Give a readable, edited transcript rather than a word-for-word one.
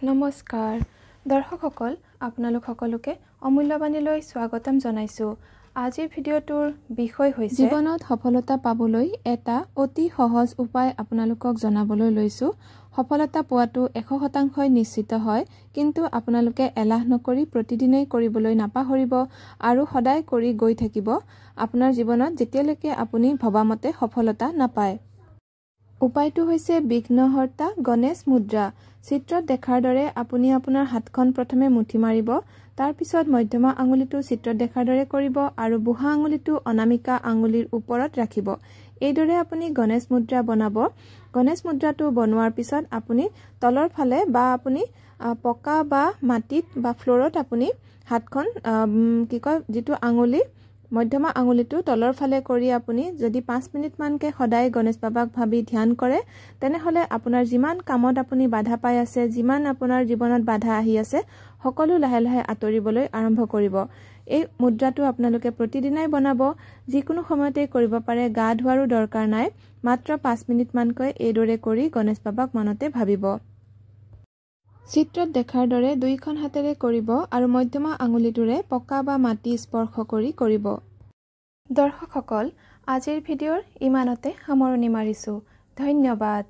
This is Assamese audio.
নমস্কাৰ দৰ্শকসকল আপোনালোক সকলোকে অমূল্যবাণীলৈ স্বাগতম জনাইছো। আজিৰ ভিডিঅ'টোৰ বিষয় হৈছে জীৱনত সফলতা পাবলৈ এটা অতি সহজ উপায় আপোনালোকক জনাবলৈ লৈছো। সফলতা পোৱাটো 100% নিশ্চিত হয়, কিন্তু আপোনালোকে এলাহ নকৰি প্ৰতিদিনেই কৰিবলৈ নাপাহৰিব আৰু সদায় কৰি গৈ থাকিব আপোনাৰ জীৱনত যেতিয়ালৈকে আপুনি ভবামতে সফলতা নাপায়। উপায়টো হৈছে বিঘ্নহৰ্তা গণেশ মুদ্ৰা। চিত্ৰত দেখাৰ দৰে আপুনি আপোনাৰ হাতখন প্ৰথমে মুঠি মাৰিব, তাৰ পিছত মধ্যমা আঙুলিটো চিত্ৰত দেখাৰ দৰে কৰিব আৰু বুঢ়া আঙুলিটো অনামিকা আঙুলিৰ ওপৰত ৰাখিব। এইদৰে আপুনি গণেশ মুদ্ৰা বনাব। গণেশ মুদ্ৰাটো বনোৱাৰ পিছত আপুনি তলৰ ফালে বা আপুনি পকা বা মাটিত বা ফ্ল'ৰত আপুনি হাতখন যিটো আঙুলি মধ্যমা আঙুলিটো তলৰ ফালে কৰি আপুনি যদি 5 মিনিট মানকে সদায় গণেশ বাবাক ভাবি ধ্যান কৰে, তেনেহলে আপোনাৰ যিমান কামত আপুনি বাধা পাই আছে, যিমান আপোনাৰ জীৱনত বাধা আহি আছে, সকলো লাহে লাহে আঁতৰিবলৈ আৰম্ভ কৰিব। এই মুদ্ৰাটো আপোনালোকে প্ৰতিদিনাই বনাব, যিকোনো সময়তে কৰিব পাৰে, গা ধোৱাৰো দৰকাৰ নাই। মাত্ৰ 5 মিনিট মানকৈ এইদৰে কৰি গণেশ বাবাক মনতে ভাবিব। চিত্ৰত দেখাৰ দৰে দুইখন হাতেৰে কৰিব আৰু মধ্যমা আঙুলিটোৰে পকা বা মাটি স্পৰ্শ কৰি কৰিব। দৰ্শকসকল, আজিৰ ভিডিঅ'ৰ ইমানতে সামৰণি মাৰিছো। ধন্যবাদ।